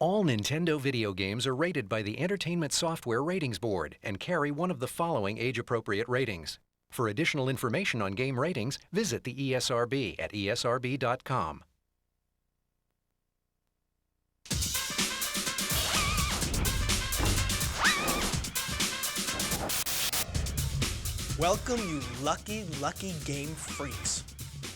All Nintendo video games are rated by the Entertainment Software Ratings Board and carry one of the following age-appropriate ratings. For additional information on game ratings, visit the ESRB at esrb.com. Welcome, you lucky, lucky game freaks.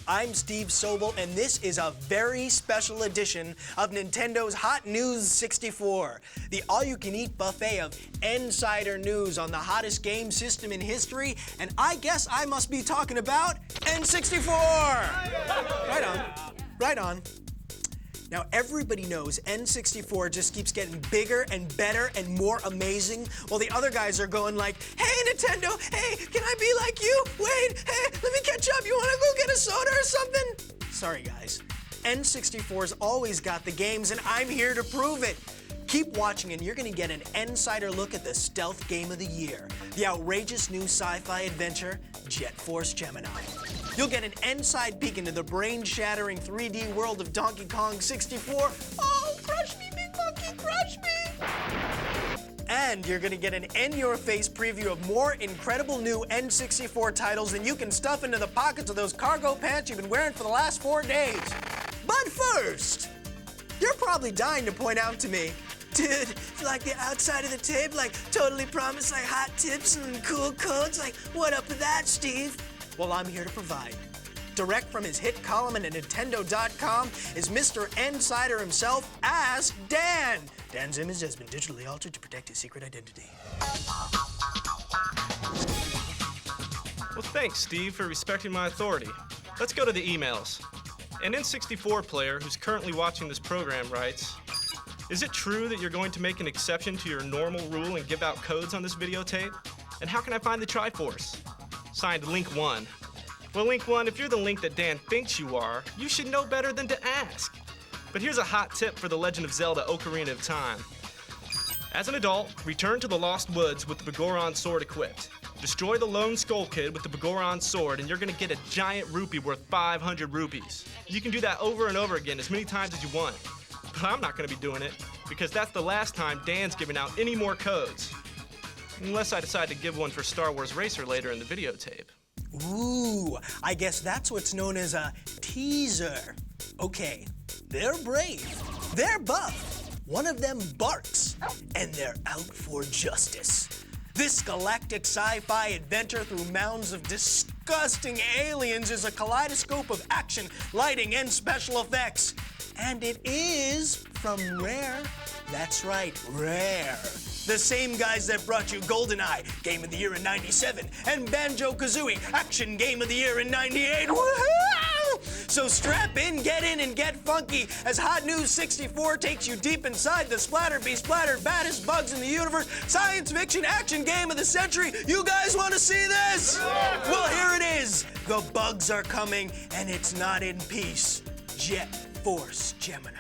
I'm Steve Sobel, and this is a very special edition of Nintendo's Hot News 64, the all-you-can-eat buffet of insider news on the hottest game system in history, and I guess I must be talking about N64! Right on, right on. Now, everybody knows N64 just keeps getting bigger and better and more amazing, while the other guys are going like, hey, Nintendo, hey, can I be like you? Wait, hey, let me catch up. You want to go get a soda or something? Sorry, guys. N64's always got the games, and I'm here to prove it. Keep watching, and you're going to get an insider look at the stealth game of the year, the outrageous new sci-fi adventure, Force Gemini. You'll get an inside peek into the brain-shattering 3D world of Donkey Kong 64. Oh, crush me, big monkey, crush me! And you're gonna get an in-your-face preview of more incredible new N64 titles than you can stuff into the pockets of those cargo pants you've been wearing for the last 4 days. But first, you're probably dying to point out to me, dude, like the outside of the tape, like totally promised like hot tips and cool codes, like what up with that, Steve? Well, I'm here to provide. Direct from his hit column at Nintendo.com is Mr. Insider himself, Ask Dan. Dan's image has been digitally altered to protect his secret identity. Well, thanks, Steve, for respecting my authority. Let's go to the emails. An N64 player who's currently watching this program writes, is it true that you're going to make an exception to your normal rule and give out codes on this videotape? And how can I find the Triforce? Signed, Link 1. Well, Link 1, if you're the Link that Dan thinks you are, you should know better than to ask. But here's a hot tip for The Legend of Zelda Ocarina of Time. As an adult, return to the Lost Woods with the Begoron sword equipped. Destroy the Lone Skull Kid with the Begoron sword, and you're gonna get a giant rupee worth 500 rupees. You can do that over and over again as many times as you want. But I'm not gonna be doing it, because that's the last time Dan's giving out any more codes. Unless I decide to give one for Star Wars Racer later in the videotape. Ooh, I guess that's what's known as a teaser. Okay, they're brave, they're buff, one of them barks, and they're out for justice. This galactic sci-fi adventure through mounds of disgusting aliens is a kaleidoscope of action, lighting, and special effects. And it is from Rare. That's right, Rare. The same guys that brought you GoldenEye, Game of the Year in '97, and Banjo-Kazooie, Action Game of the Year in '98. Woohoo! So strap in, and get funky as Hot News 64 takes you deep inside the splattered baddest bugs in the universe, science fiction action game of the century. You guys want to see this? Well, here it is. The bugs are coming, and it's not in peace. Force Gemini.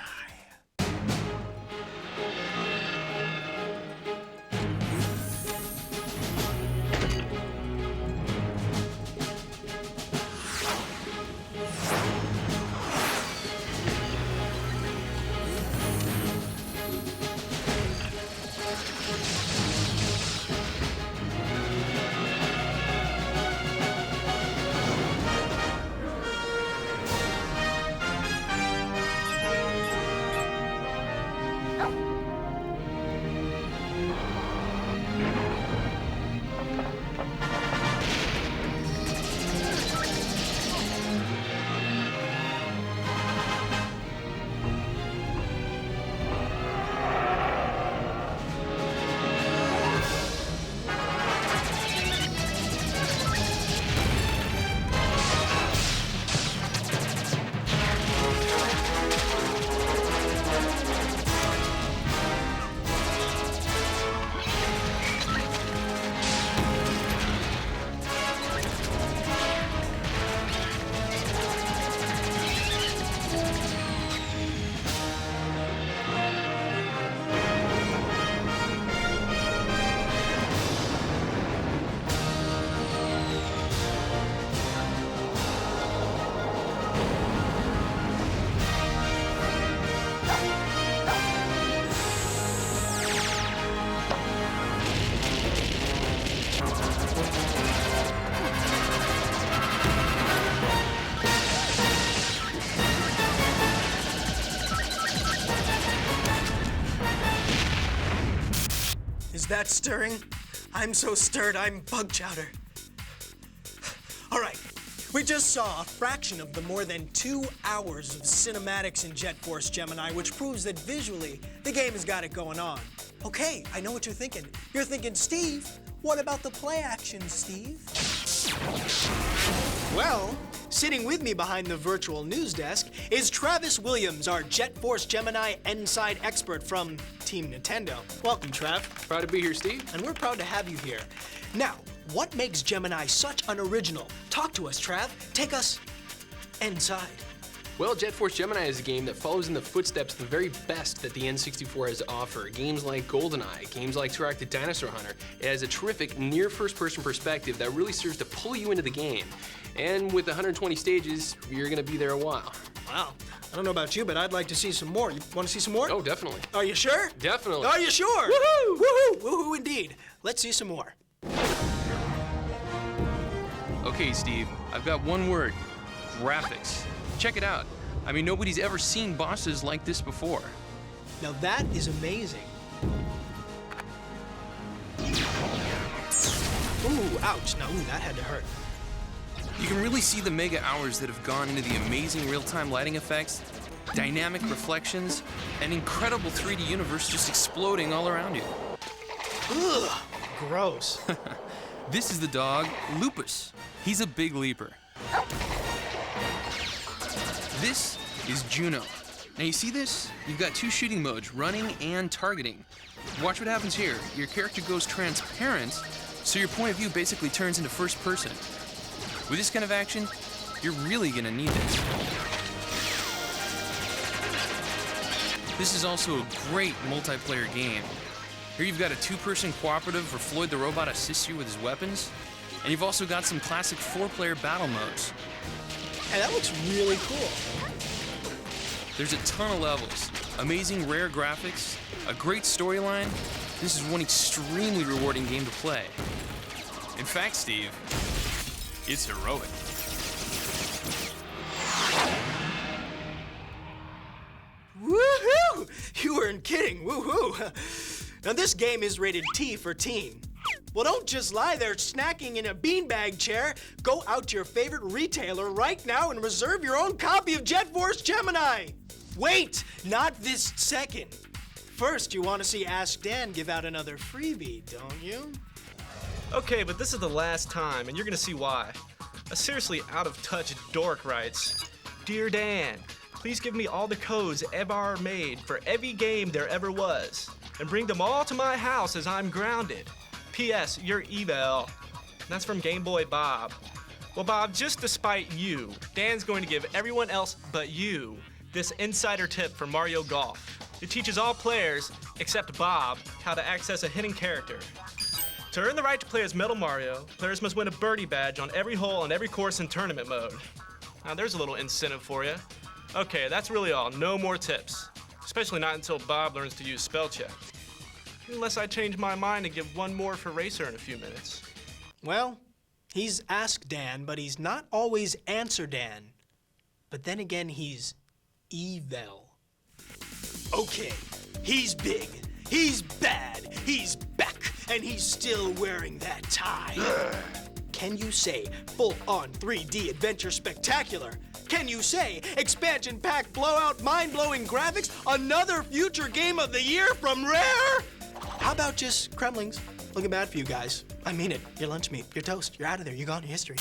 is that stirring? I'm so stirred, I'm bug chowder. All right, we just saw a fraction of the more than 2 hours of cinematics in Jet Force Gemini, which proves that visually, the game has got it going on. Okay, I know what you're thinking. You're thinking, Steve, what about the play action, Steve? Well, sitting with me behind the virtual news desk is Travis Williams, our Jet Force Gemini Inside expert from Team Nintendo. Welcome, Trav. Proud to be here, Steve. And we're proud to have you here. Now, what makes Gemini such an original? Talk to us, Trav. Take us inside. Well, Jet Force Gemini is a game that follows in the footsteps of the very best that the N64 has to offer. Games like GoldenEye, games like Interactive Dinosaur Hunter. It has a terrific near first-person perspective that really serves to pull you into the game. And with 120 stages, you're gonna be there a while. Wow. I don't know about you, but I'd like to see some more. You want to see some more? Oh, definitely. Are you sure? Definitely. Are you sure? Woohoo! Woohoo! Woohoo indeed. Let's see some more. Okay, Steve, I've got one word. Graphics. Check it out. I mean, nobody's ever seen bosses like this before. Now that is amazing. Ooh, ouch. Now, that had to hurt. You can really see the mega hours that have gone into the amazing real-time lighting effects, dynamic reflections, and incredible 3D universe just exploding all around you. Ugh, gross. This is the dog, Lupus. He's a big leaper. This is Juno. Now you see this? You've got 2 shooting modes, running and targeting. Watch what happens here. Your character goes transparent, so your point of view basically turns into first person. With this kind of action, you're really gonna need this. This is also a great multiplayer game. Here you've got a 2-person cooperative where Floyd the robot assists you with his weapons, and you've also got some classic 4-player battle modes. Hey, that looks really cool. There's a ton of levels, amazing rare graphics, a great storyline. This is one extremely rewarding game to play. In fact, Steve, it's heroic. Woohoo! You weren't kidding, woohoo! Now this game is rated T for teen. Well, don't just lie there snacking in a beanbag chair. Go out to your favorite retailer right now and reserve your own copy of Jet Force Gemini. Wait, not this second. First, you want to see Ask Dan give out another freebie, don't you? Okay, but this is the last time, and you're gonna see why. A seriously out-of-touch dork writes, Dear Dan, please give me all the codes ever made for every game there ever was, and bring them all to my house as I'm grounded. P.S. Your email. That's from Game Boy Bob. Well, Bob, just to spite you, Dan's going to give everyone else but you this insider tip for Mario Golf. It teaches all players, except Bob, how to access a hidden character. To earn the right to play as Metal Mario, players must win a birdie badge on every hole on every course in tournament mode. Now, there's a little incentive for you. Okay, that's really all. No more tips. Especially not until Bob learns to use spell check. Unless I change my mind and give one more for Racer in a few minutes. Well, he's Ask Dan, but he's not always Answer Dan. But then again, he's evil. Okay, he's big, he's bad, he's back, and he's still wearing that tie. Can you say full-on 3D adventure spectacular? Can you say expansion pack blowout mind-blowing graphics, another future game of the year from Rare? How about just Kremlings? Looking bad for you guys. I mean it. Your lunch meat, your toast, you're out of there. You're gone to history.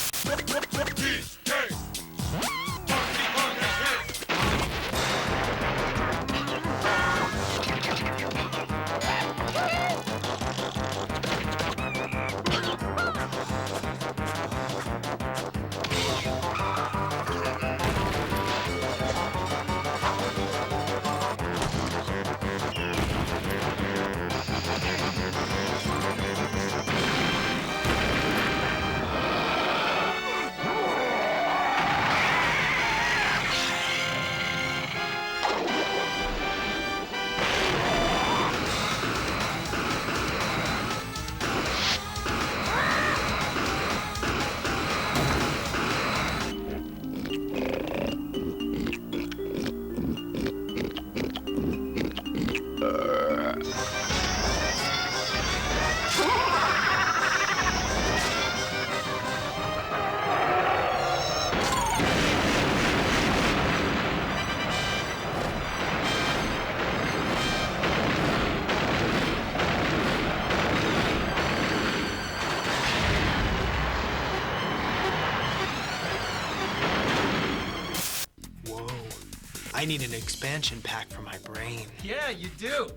I need an expansion pack for my brain. Yeah, you do.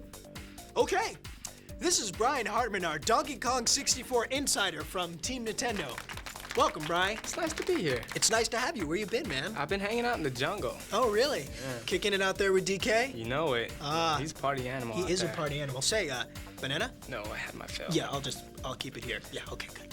Okay, this is Brian Hartman, our Donkey Kong 64 insider from Team Nintendo. Welcome, Brian. It's nice to be here. It's nice to have you. Where you been, man? I've been hanging out in the jungle. Oh, really? Yeah. Kicking it out there with DK? You know it. He's a party animal. He out is there. a party animal. Say, banana? No, I had my fill. Yeah, I'll keep it here. Yeah, okay, good.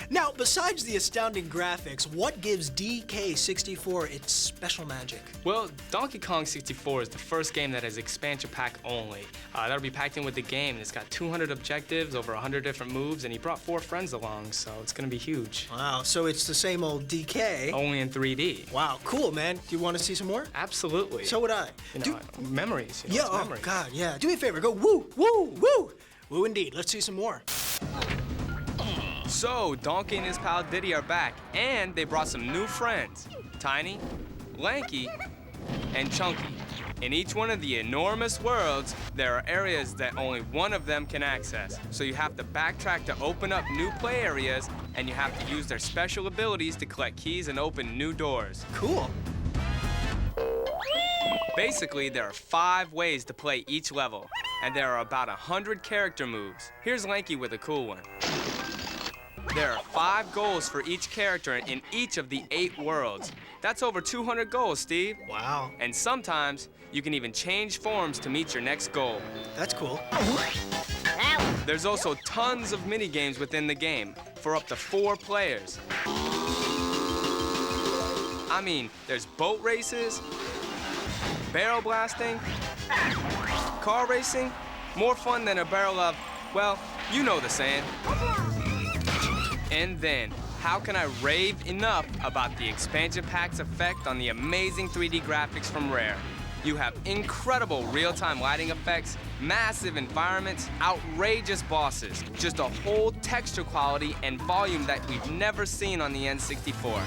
Now, besides the astounding graphics, what gives DK64 its special magic? Well, Donkey Kong 64 is the first game that has expansion pack only. That'll be packed in with the game, and it's got 200 objectives, over 100 different moves, and he brought 4 friends along, so it's gonna be huge. Wow, so it's the same old DK. Only in 3D. Wow, cool, man. Do you want to see some more? Absolutely. So would I. You know, memories. You know, Yeah, it's oh, memories. God, yeah. Do me a favor, go woo, woo, woo. Woo indeed. Let's see some more. So, Donkey and his pal Diddy are back, and they brought some new friends. Tiny, Lanky, and Chunky. In each one of the enormous worlds, there are areas that only one of them can access. So you have to backtrack to open up new play areas, and you have to use their special abilities to collect keys and open new doors. Cool. Basically, there are 5 ways to play each level, and there are about 100 character moves. Here's Lanky with a cool one. There are 5 goals for each character in each of the 8 worlds. That's over 200 goals, Steve. Wow. And sometimes, you can even change forms to meet your next goal. That's cool. There's also tons of mini games within the game for up to 4 players. I mean, there's boat races, barrel blasting, car racing, more fun than a barrel of, well, you know the saying. And then, how can I rave enough about the expansion pack's effect on the amazing 3D graphics from Rare? You have incredible real-time lighting effects, massive environments, outrageous bosses, just a whole texture quality and volume that we've never seen on the N64.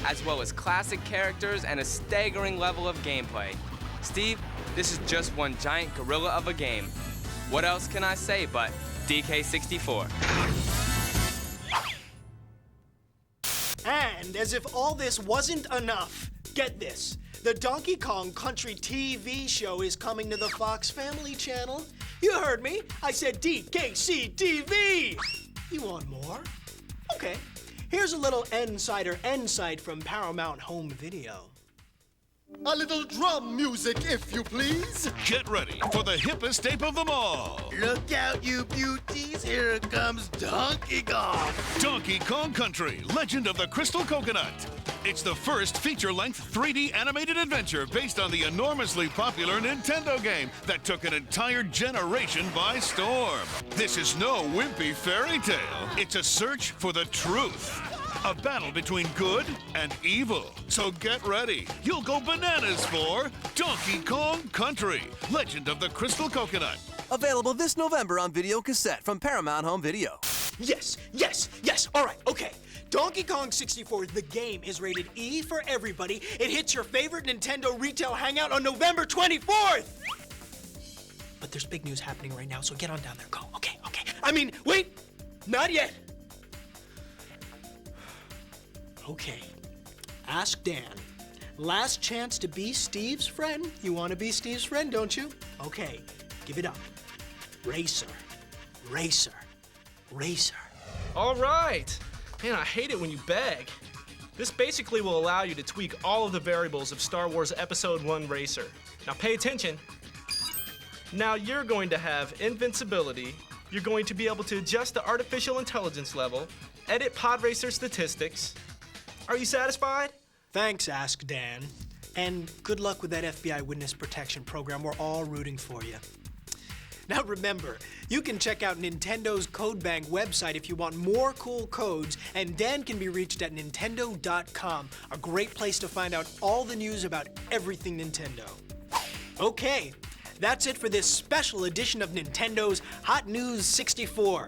As well as classic characters and a staggering level of gameplay. Steve, this is just one giant gorilla of a game. What else can I say but DK64? And as if all this wasn't enough, get this. The Donkey Kong Country TV show is coming to the Fox Family Channel. You heard me. I said DKC TV. You want more? Okay. Here's a little insight from Paramount Home Video. A little drum music, if you please. Get ready for the hippest ape of them all. Look out, you beauties. Here comes Donkey Kong. Donkey Kong Country, Legend of the Crystal Coconut. It's the first feature-length 3D animated adventure based on the enormously popular Nintendo game that took an entire generation by storm. This is no wimpy fairy tale. It's a search for the truth. A battle between good and evil. So get ready. You'll go bananas for Donkey Kong Country, Legend of the Crystal Coconut. Available this November on video cassette from Paramount Home Video. Yes, yes, yes. All right, okay. Donkey Kong 64, the game, is rated E for everybody. It hits your favorite Nintendo retail hangout on November 24th. But there's big news happening right now, so get on down there. Go. Okay, okay. I mean, wait. Not yet. Okay. Ask Dan. Last chance to be Steve's friend. You want to be Steve's friend, don't you? Okay. Give it up. Racer. Racer. Racer. All right. Man, I hate it when you beg. This basically will allow you to tweak all of the variables of Star Wars Episode 1 Racer. Now pay attention. Now you're going to have invincibility, you're going to be able to adjust the artificial intelligence level, edit pod racer statistics. Are you satisfied? Thanks, Ask Dan. And good luck with that FBI witness protection program. We're all rooting for you. Now remember, you can check out Nintendo's CodeBank website if you want more cool codes, and Dan can be reached at Nintendo.com, a great place to find out all the news about everything Nintendo. Okay, that's it for this special edition of Nintendo's Hot News 64.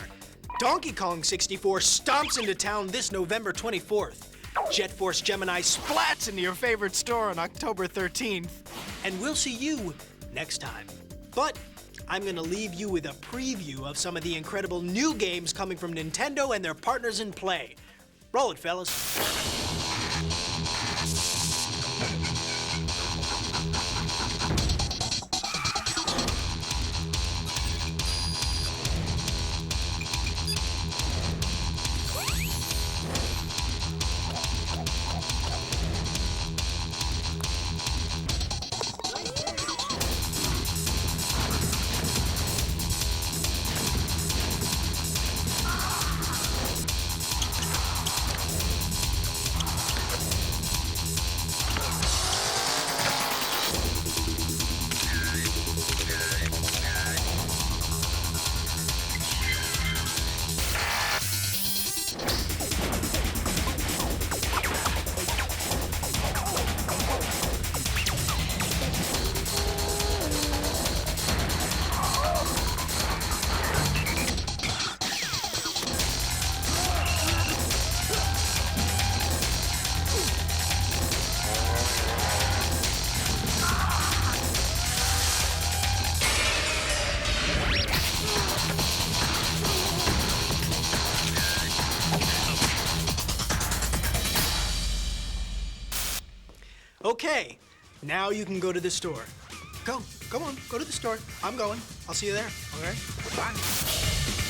Donkey Kong 64 stomps into town this November 24th. Jet Force Gemini splats into your favorite store on October 13th. And we'll see you next time. But I'm going to leave you with a preview of some of the incredible new games coming from Nintendo and their partners in play. Roll it, fellas. Okay, now you can go to the store. Go on, go to the store. I'm going. I'll see you there, okay? Bye.